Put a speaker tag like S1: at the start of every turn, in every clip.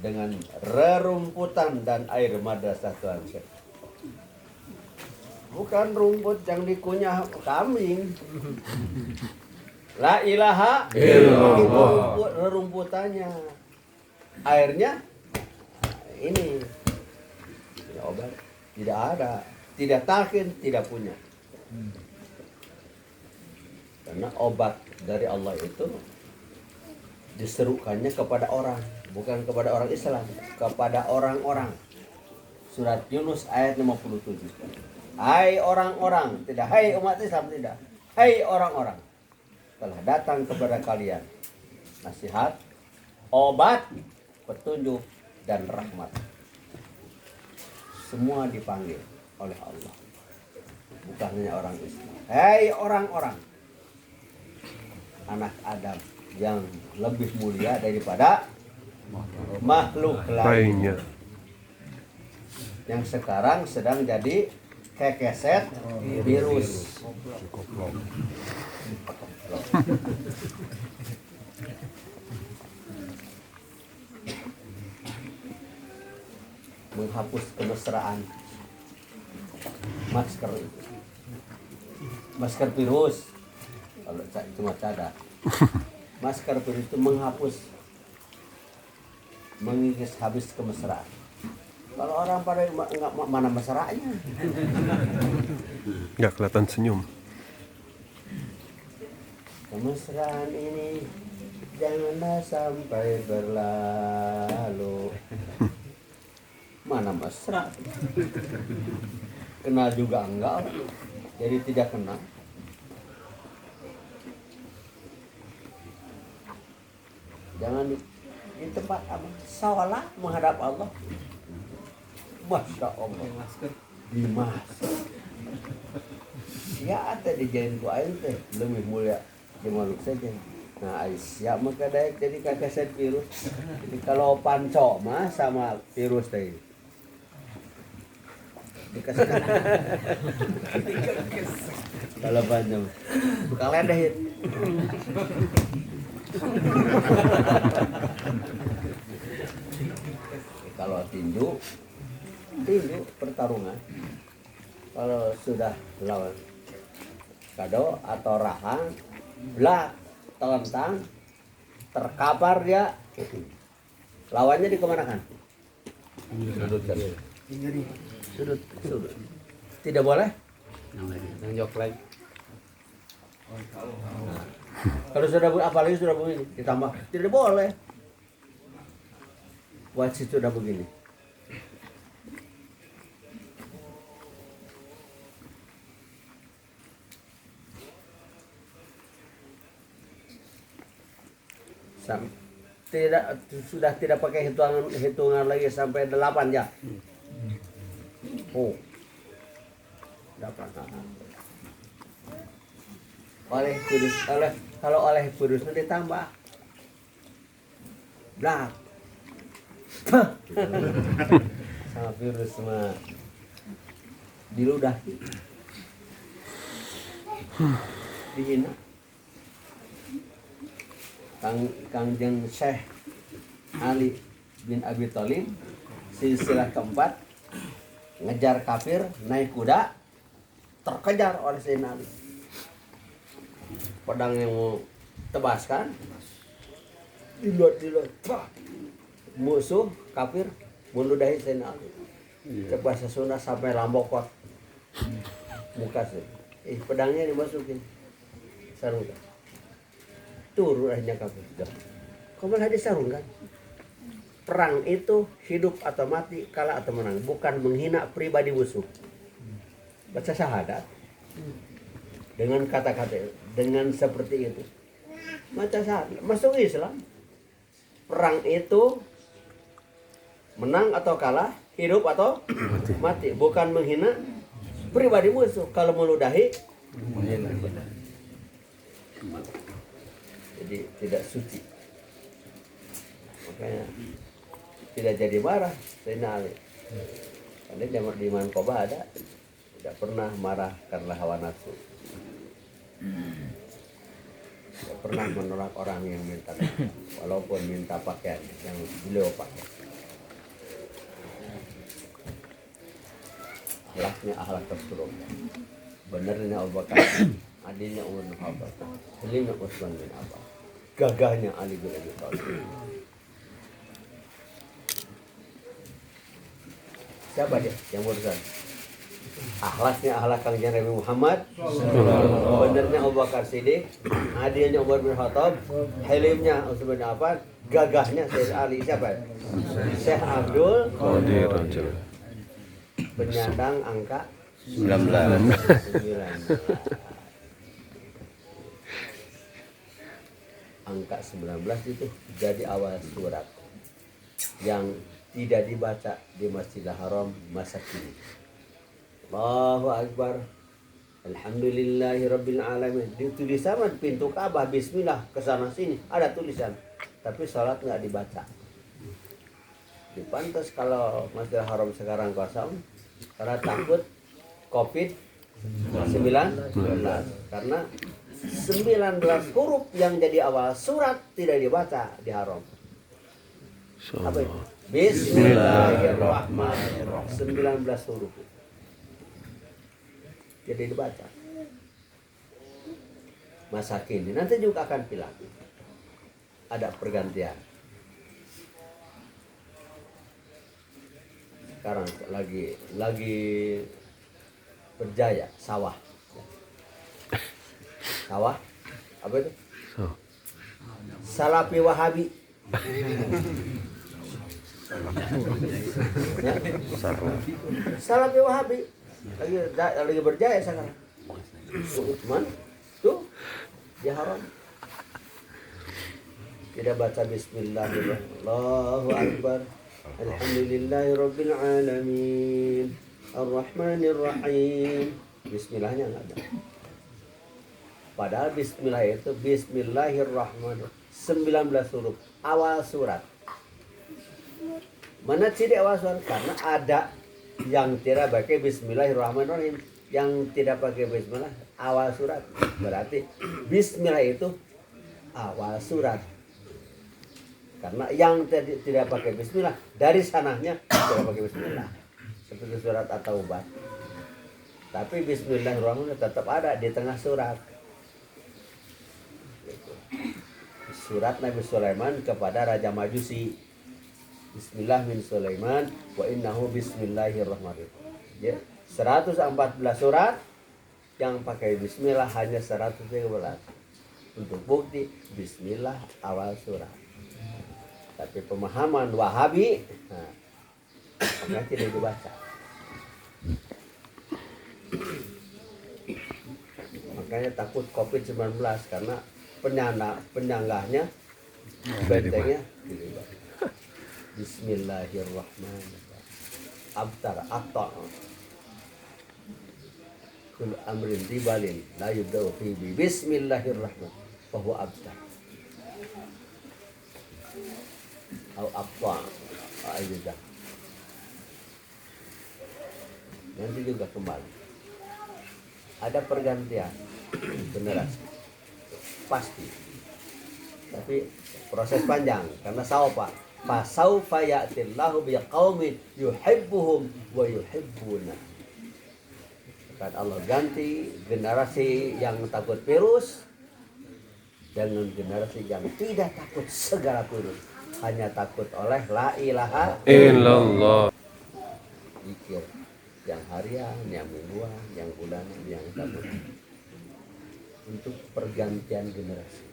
S1: dengan rerumputan dan air madrasah Tuhan Syekh. Bukan rumput yang dikunyah kambing. La ilaha illallah. Rerumputannya. Airnya ini tidak obat, tidak ada, tidak takin, tidak punya. Karena obat dari Allah itu diserukannya kepada orang, bukan kepada orang Islam, kepada orang-orang. Surat Yunus ayat 57. Hai orang-orang, tidak hai umat Islam, tidak. Hai orang-orang, telah datang kepada kalian nasihat, obat, petunjuk, dan rahmat. Semua dipanggil oleh Allah, bukan hanya orang Islam. Hai orang-orang, anak Adam yang lebih mulia daripada makhluk lainnya, yang sekarang sedang jadi kekeset virus. Menghapus kemesraan. Masker virus. Kalau cuma cadar. Masker virus itu menghapus, mengikis habis kemesraan. Kalau orang pada nggak mana mesranya.
S2: Nggak kelihatan senyum.
S1: Kemesraan ini janganlah sampai berlalu. Mana mesra? Kenal juga enggak, jadi tidak kenal. Jangan di tempat sholat menghadap Allah. Masya Allah. Di masker. Ya ada dijadiin ku aing teh lebih mulia di makhluk saja. Nah, siap maka daek jadi kekeset virus. Jadi kalau panco mah sama virus teh. Dikasih. Kalau panco kalian deh. Kalau tinju pertarungan, kalau sudah lawan kado atau rahang, belak, telentang, terkapar dia, lawannya dikemanakan? Sudut. Tidak boleh? Yang jok lagi. Nah, kalau sudah apalagi sudah begini, ditambah tidak boleh. Wasit sudah begini. Sudah tidak pakai hitungan lagi sampai 8 ya. Oh. 8. Kalau oleh virusnya ditambah. Blak. Sama virus mah diludahi. Dihina. Kangjeng Syekh Ali bin Abi Thalib silsilah keempat ngejar kafir naik kuda terkejar oleh Sayyidina Ali. Pedang yang mau tebaskan dilot musuh kafir meludahi Sayyidina Ali. Bahasa Sunda sampai lambokot muka sih. Pedangnya dimasukin sarung. Turun akhirnya kafir. Kau malah disarungkan. Perang itu hidup atau mati, kalah atau menang, bukan menghina pribadi musuh. Baca syahadat dengan kata-kata, dengan seperti itu. Baca syahadat, masuk Islam. Perang itu menang atau kalah, hidup atau mati, bukan menghina pribadi musuh. Kalau meludahi, jadi tidak suci. Makanya tidak jadi marah Sayyidina Ali. Karena zaman di Mankoba ada tidak pernah marah karena hawa nafsu. Tidak pernah menolak orang yang minta nafkah, walaupun minta pakaian yang beliau pakai. Akhlaknya akhlak Rasulullah. Benernya Abu Bakar, adilnya Umar bin Khattab, selimnya Utsman bin Affan, gagahnya Ali bin Abi Thalib. Siapa dia yang berurusan? Akhlaknya akhlak Kangjeng Nabi Muhammad, benernya Abu Bakar Siddiq, adilnya Umar bin Khattab, halimnya Utsman bin Affan, gagahnya Syekh Ali. Siapa? Syekh Abdul Qadir, penyandang angka 19. Angka 19 itu jadi awal surat yang tidak dibaca di Masjidil Haram masa kini. Allahu Akbar, Alhamdulillahi Rabbil Alamin. Di tulisan pintu Ka'bah Bismillah kesana sini ada tulisan, tapi salat nggak dibaca. Dipantas kalau Masjidil Haram sekarang kosong karena takut COVID-19, karena 19 huruf yang jadi awal surat tidak dibaca di Haram. Apa itu? Bismillahirrahmanirrahim. 19 huruf jadi dibaca. Masa kini nanti juga akan hilang. Ada pergantian. Sekarang lagi berjaya sawah apa itu? Salafi Wahabi. Ya? Salafi Wahabi lagi berjaya sekarang. Utsman tuh di Haram tidak baca Bismillahirrahmanirrahim. Allahu Akbar. Alhamdulillahirabbil alamin. Ar-Rahmanir-Rahim. Bismillahnya enggak ada. Padahal bismillah itu Bismillahirrahmanirrahim 19 huruf awal surat. Mana tidak awal surat? Karena ada yang tidak pakai Bismillahirrahmanirrahim, yang tidak pakai Bismillah awal surat. Berarti Bismillah itu awal surat. Karena yang tidak pakai Bismillah dari sananya tidak pakai Bismillah, seperti surat At-Taubah. Tapi Bismillahirrahmanirrahim tetap ada di tengah surat. Surat Nabi Sulaiman kepada Raja Majusi. Bismillah min Sulaiman wa innahu bismillahirrahmanirrahim. Ya, 114 surat yang pakai bismillah hanya 113. Untuk bukti bismillah awal surat. Tapi pemahaman Wahabi makanya tidak dibaca. Makanya takut COVID-19 karena penyanggahnya bentengnya dibaca. Bismillahirrahmanirrahim. Abtar atta kul amrin dibalin la yubda'u fi bismillahirrahmanirrahim bahwa abtar atau apa aja. Nanti juga kembali ada pergantian generasi pasti, tapi proses panjang karena saufa fasaufa ya'tillahu biqaumin yuhibbuhum wa yuhibbuna. Kan Allah ganti generasi yang takut virus dengan generasi yang tidak takut segala virus, hanya takut oleh la ilaha illallah. Zikir yang harian, yang mingguan, yang bulanan, yang tahunan. Untuk pergantian generasi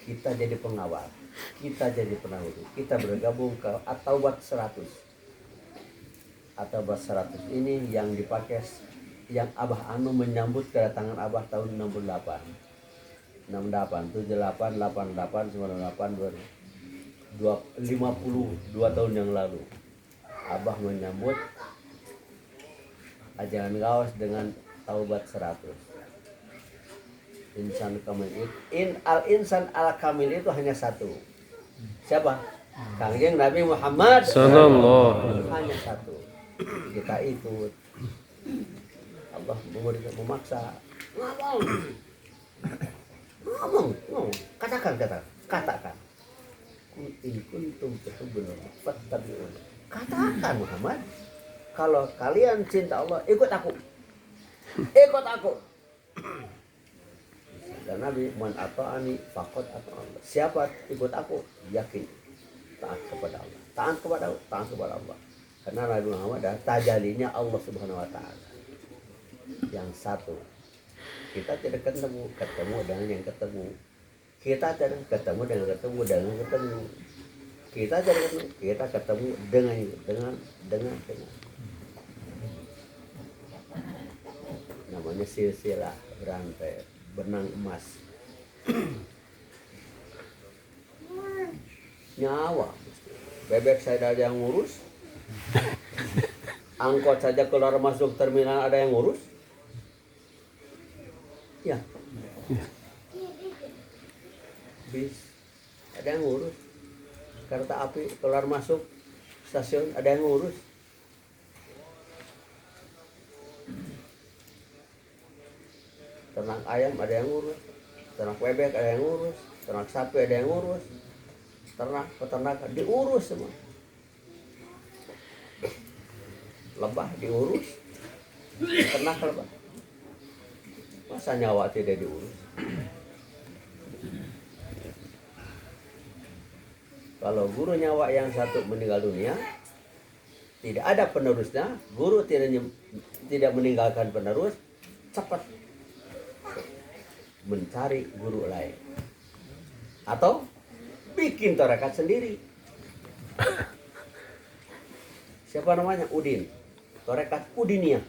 S1: kita jadi pengawal, kita jadi penanggung, kita bergabung ke At-Taubah 100. At-Taubah 100 ini yang dipakai, yang Abah Anu menyambut kedatangan Abah tahun 68, 78, 78, 88, 98, 52 tahun yang lalu. Abah menyambut ajaran Gawas dengan Taubat 100. Insan kamil itu, insan al kamil itu hanya satu. Siapa? Kangjeng Nabi Muhammad sallallahu. Hanya satu. Kita ikut. Allah memaksa. Ngomong, katakan. Kul in kuntum tuhibbuna fattabi'un. Katakan Muhammad, kalau kalian cinta Allah, ikut aku. Dan Nabi, man ata'ani faqad ata'allah. Siapa ikut aku, yakin taat kepada Allah. Taat kepada Allah. Karena Nabi Muhammad adalah tajalinya Allah Subhanahu wa taala. Yang satu. Kita tidak ketemu dengan yang ketemu. Kita tidak ketemu dengan ketemu. Kita tidak ketemu, kita ketemu dengan. Namanya silsilah berantai, benang emas. Nyawa. Bebek saya ada yang ngurus. Angkot saja keluar masuk terminal ada yang ngurus. Ya. Bis ada yang ngurus. Kereta api keluar masuk stasiun ada yang ngurus. Ternak ayam ada yang ngurus. Ternak bebek ada yang ngurus. Ternak sapi ada yang ngurus. Peternakan diurus semua. Lebah diurus. Ternak lebah. Masa nyawa tidak diurus? Kalau guru nyawa yang satu meninggal dunia, tidak ada penerusnya, guru tidak meninggalkan penerus, cepat mencari guru lain. Atau bikin tarekat sendiri. Siapa namanya? Udin. Tarekat Udinia.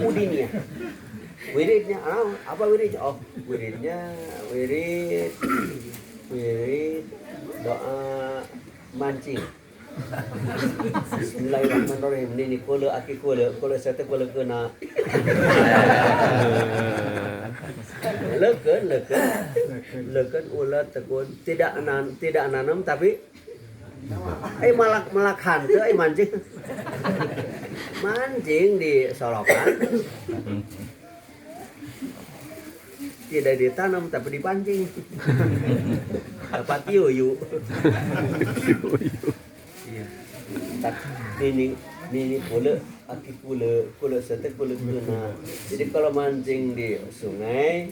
S1: Udinia. Wiridnya, apa wiridnya? Oh, wirid doa mancing. Bismillahirrahmanirrahim. Ini kula sate kula kena. Leken ulat tekun tidak nanam tapi malak hantu mancing di solokan. Tidak ditanam tapi dipancing. Dapat yuyu. Iya. Ini pula setek pula guna. Jadi kalau mancing di sungai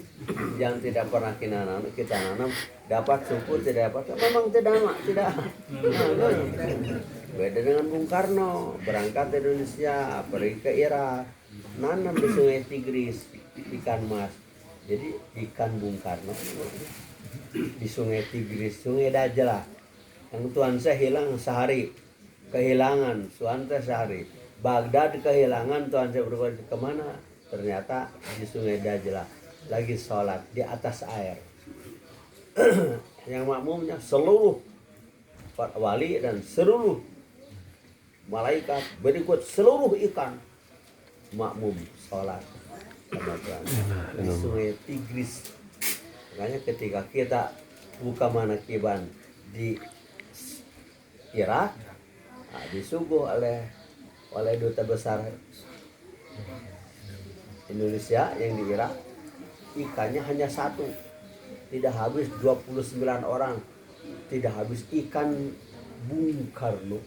S1: yang tidak pernah kita nanam dapat suku tidak dapat memang tidak. Beda dengan Bung Karno berangkat dari Indonesia pergi ke Irak nanam di sungai Tigris ikan mas. Jadi ikan Bung Karno di sungai Tigris, sungai Dajlah yang tuan saya hilang sehari, kehilangan tuan saya sehari, Baghdad kehilangan tuan saya berubah kemana? Ternyata di sungai Dajlah lagi sholat di atas air. Yang makmumnya seluruh wali dan seluruh malaikat berikut seluruh ikan makmum sholat. Di sungai Tigris. Makanya ketika kita buka manakiban di Irak, disuguh oleh duta besar Indonesia yang di Irak, ikannya hanya satu, tidak habis 29 orang, tidak habis ikan Bung Karno,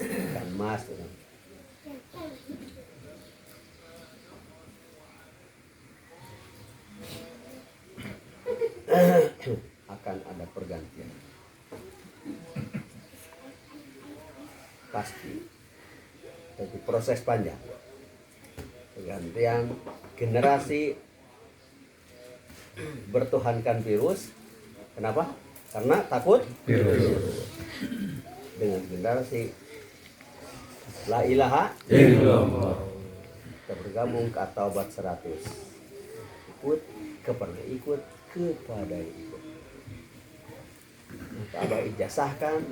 S1: ikan mas. Akan ada pergantian pasti, jadi proses panjang pergantian generasi bertuhankan virus. Kenapa? Karena takut virus. Dengan generasi la ilaha illallah kita bergabung ke Taubat 100, ikut kepada ikut. Abah ijazahkan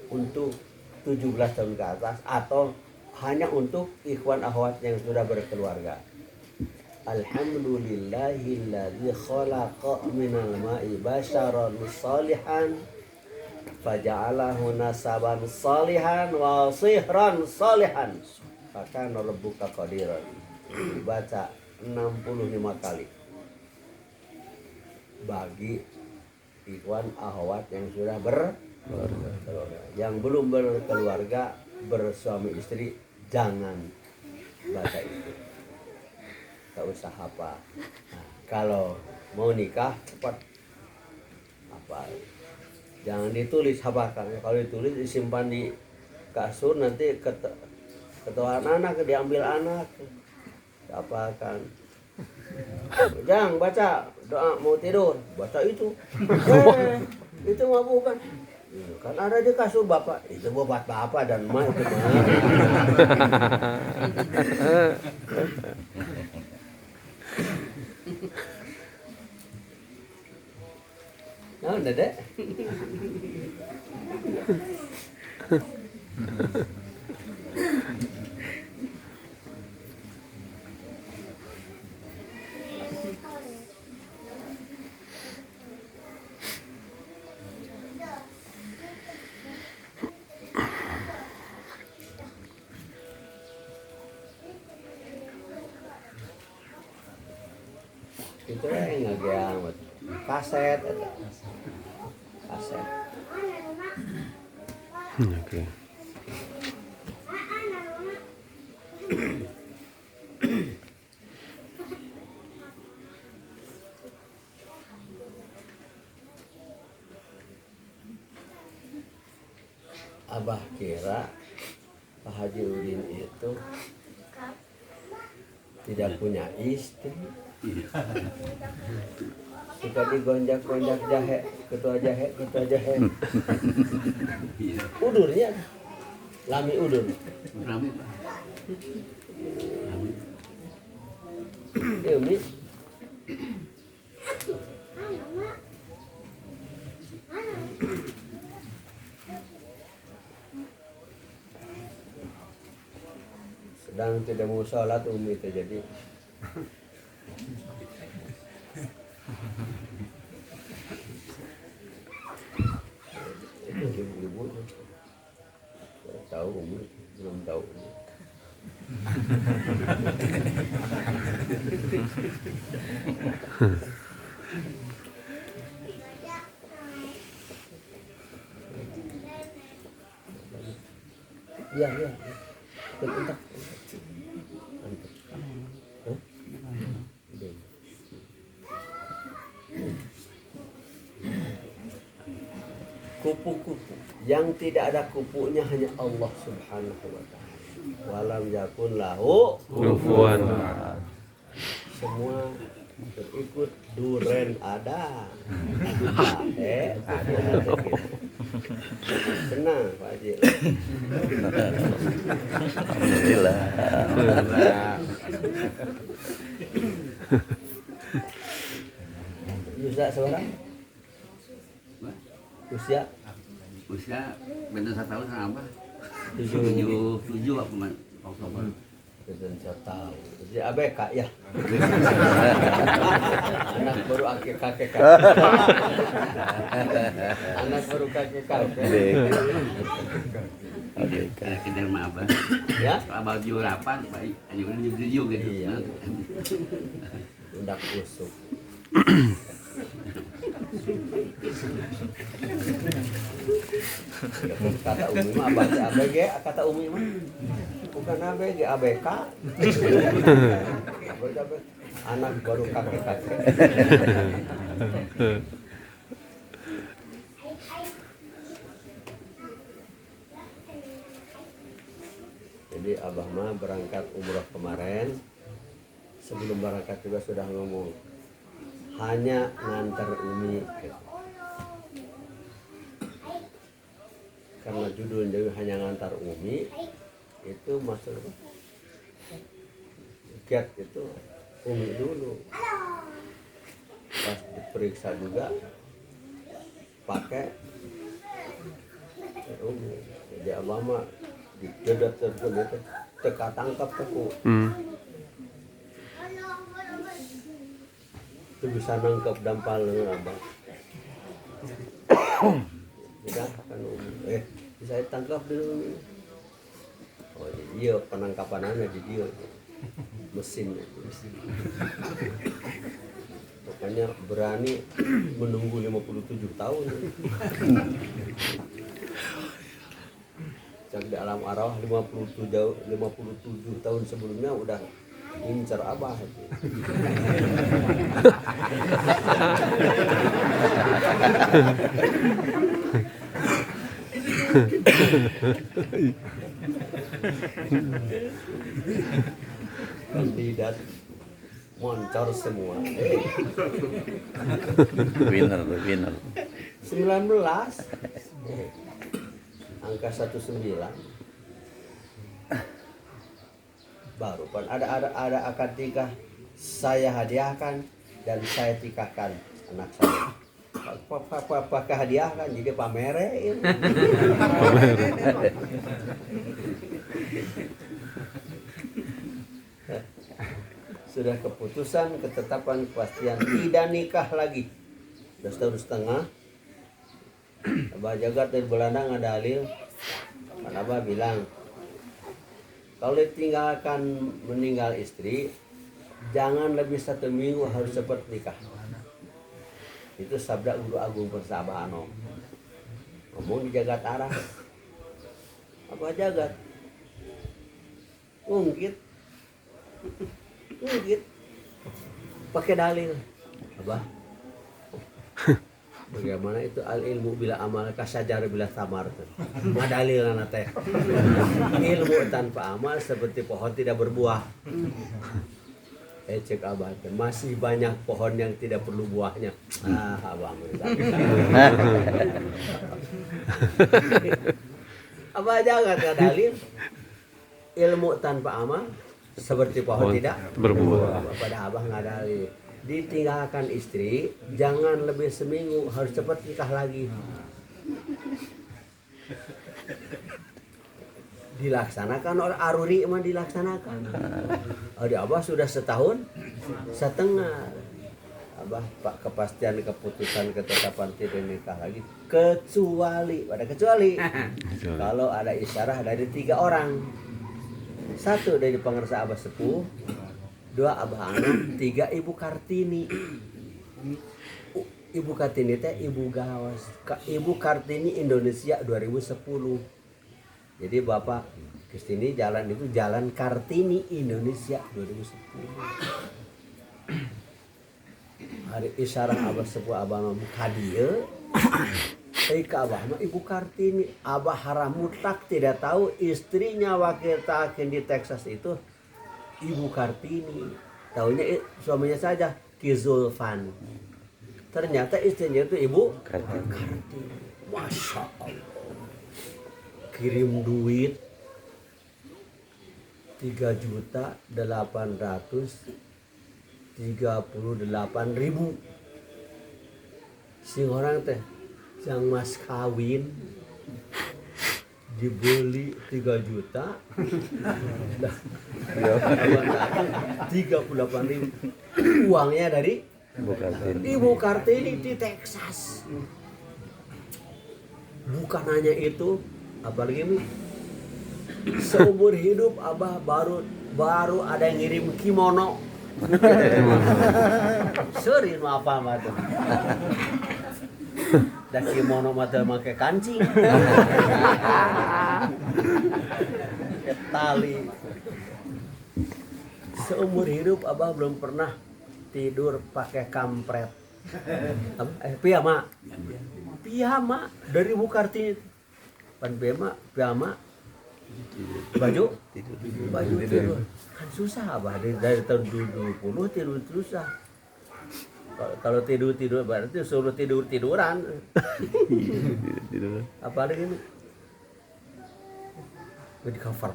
S1: untuk 17 tahun ke atas atau hanya untuk ikhwan akhwat yang sudah berkeluarga. Alhamdulillahilladzi khalaqa minal ma'i basharan salihan faja'alahu nasaban salihan wa sihran salihan fakana rabbuka qadiran. baca 65 kali bagi ikhwan akhwat yang sudah berkeluarga. Yang belum berkeluarga, bersuami istri, jangan baca itu, tak usah apa. Nah, kalau mau nikah cepat apa, jangan ditulis hafalkan. Kalau ditulis disimpan di kasur, nanti ketahuan anak, diambil anak, apakan. Jangan baca doa mau tidur, baca itu. Itu mah bukan. Kan ada di kasur bapak, itu buat bapak dan emak itu mah. Nah, udah deh. Itu yang ngageang kaset eta. Kaset.
S2: Oke.
S1: Abah kira Pak Haji Udin itu tidak punya istri. Suka digonjak-gonjak jahe, ketua jahe. Udurnya, lami udur.
S3: Rame Pak.
S1: Umi. Sedang tidak mau sholat Umi itu jadi. Itu ibu-ibu tahu Umi, belum tahu Umi. Iya. Bentar. Kupu-kupu yang tidak ada kupunya hanya Allah Subhanahu wa taala. Walam yakun lahu
S2: Kufuwan.
S1: semua berikut duren ada. Senang Pak Haji.
S2: Alhamdulillah.
S1: Usia seorang?
S3: Usia beda 1 tahun sama apa?
S1: 7
S3: aku Oktober.
S1: dan 1 tahun. Jadi ABK ya. Anak baru kakek. Anak baru kakek.
S3: Kita sama Abah.
S1: Ya?
S3: Abah 78, Pak. Ayo 77 gitu.
S1: Iya. Udah kusuk. Kata Umi mah ABG, kata Umi mah bukan ABG, ABK. Anak baru kakek. Jadi Abah mah berangkat umroh kemarin, sebelum berangkat juga sudah ngomong hanya ngantar Umi. Karena judulnya hanya ngantar Umi, itu maksud get itu Umi dulu. Pas diperiksa juga pakai Umi. Jadi Abah mah dijedot terus teka tangkap teku. Itu bisa nangkep dampal dengan Abah. Udah kan Umi. Bisa tangkap dulu. Oh, iya penangkapannya di dia. mesinnya. Makanya berani menunggu 57 tahun. Cak di alam arwah 57 tahun sebelumnya udah incar abah. Kandidat moncor semua.
S2: Winner.
S1: 19 angka 19 baru kan ada akad nikah saya hadiahkan dan saya tikahkan anak saya. Apakah hadiahkan jadi pamerin. Sudah keputusan ketetapan kepastian tidak nikah lagi. Sudah setahun setengah. Abah Jagat dari Belanda ngadalil. Kan Abah bilang, kalau ditinggalkan meninggal istri, jangan lebih 1 minggu harus cepat nikah. Itu sabda Guru Agung Persahabano. Ngomong di Jagat Arah. Abah Jagat ungkit pakai dalil. Abah, bagaimana itu al ilmu bila amal kasajar bila tamar. Madalil anak teh. Ilmu tanpa amal seperti pohon tidak berbuah. Cek abah, masih banyak pohon yang tidak perlu buahnya. Abang. Abah jangan dalil. Ilmu tanpa amal seperti pohon tidak berbuah. Pada abah ngadali ditinggalkan istri jangan lebih seminggu harus cepat nikah lagi. Dilaksanakan oleh aruri mah dilaksanakan. Ada abah sudah 1 tahun setengah. Abah pak kepastian keputusan ketetapan tidak nikah lagi kecuali kalau ada isyarah dari 3 orang. 1 dari pengersa abah sepuh, 2 abah anak, 3 ibu Kartini. Ibu Kartini teh ibu gawas. Ibu Kartini Indonesia 2010. Jadi Bapak kesini jalan itu Jalan Kartini Indonesia 2010. Hari isyarah abah sepuh abah ngomong kadieu. Abah mah Ibu Kartini, abah haram mutlak tidak tahu istrinya wakil takin di Texas itu Ibu Kartini. Taunya suaminya saja Ki Zulfan. Ternyata istrinya itu Ibu Kartini. Masya Allah. Kirim duit 3.838.000. Sing orang teh yang mas kawin dibeli 3 juta 38.000 uangnya dari Ibu Kartini di Texas. Bukan hanya itu, apalagi nih seumur hidup abah baru ada yang ngirim kimono. Sering apa tuh. Dan kimono mata pakai kancing. Tali. Seumur hidup abah belum pernah tidur pakai kampret. Piyama dari Ibu Kartini. Pan piyama baju tidur. Kan susah abah dari tahun 20 tidur susah. Kalau tidur berarti suruh tiduran. Apalagi ini bed cover.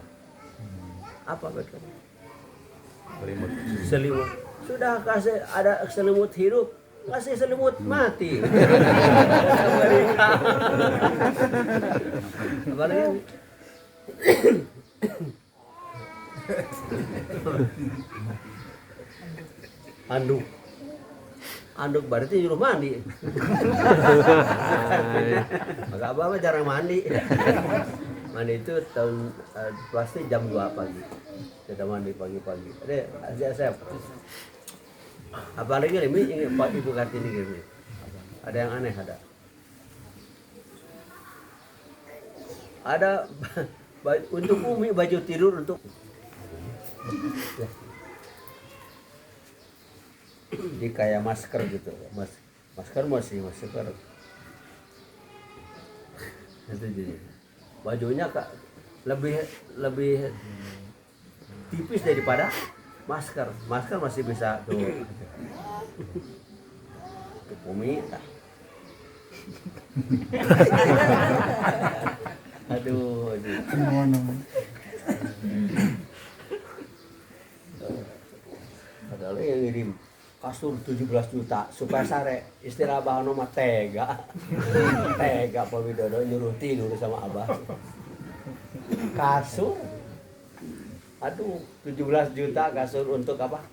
S1: Apa bed cover? Selimut. Sudah kasih ada selimut hidup, kasih selimut mati. Apalagi ini? Anduk berarti di rumah mandi. Maka abah mah jarang mandi. Mandi itu tahun pasti jam 2 pagi. Kita mandi pagi-pagi. Ada saya. Apalagi ini Pak Ibu Kartini gini. Ada yang aneh ada. Ada untuk Umi baju tidur untuk di kayak masker gitu. Masker masih masker. Itu jadi bajunya lebih tipis daripada masker. Masker masih bisa tuh. Untuk Umi tak. Aduh. Padahal yang ngirim kasur 17 juta supaya sare istilah bahan nama tega Pak Widodo nyuruh tidur sama Abah kasur, aduh 17 juta kasur untuk apa?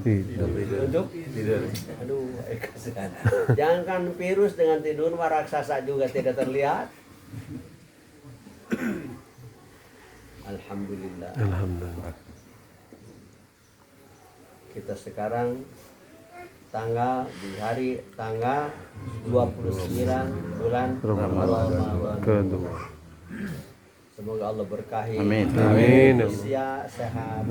S1: Untuk tidur. Aduh, kasihan. Jangankan virus dengan tidur mah raksasa juga tidak terlihat. Alhamdulillah.
S2: Alhamdulillah.
S1: Kita sekarang di hari tanggal 29 bulan Ramadan
S2: Kedua.
S1: Semoga Allah berkahi.
S3: Amin.
S2: Amin.
S1: Usia sehat,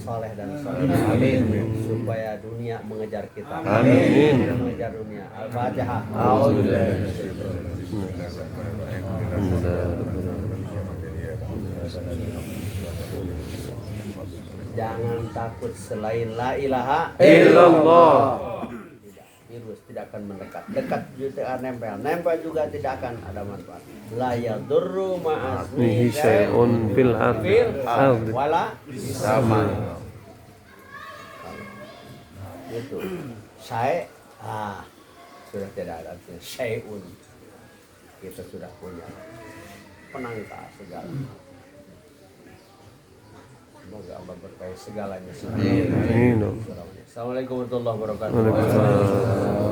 S1: soleh dan soleh.
S3: Amin.
S1: Supaya dunia mengejar kita.
S2: Amin.
S1: Mengejar dunia. Al-Fatihah. Jangan takut selain la ilaha
S2: Illallah.
S1: Virus tidak akan mendekat. Dekat juga akan nempel. Nempel juga tidak akan ada manfaat. La yadurru ma'asmihi
S2: Syai'un fil ardi.
S1: wala
S3: Sama.
S1: itu. Syai' sudah tidak ada artinya. Syai'un kita sudah punya penangkal segala. Semoga Allah berkahi segalanya.
S2: Amin.
S1: Assalamualaikum warahmatullahi wabarakatuh.
S2: Waalaikumsalam.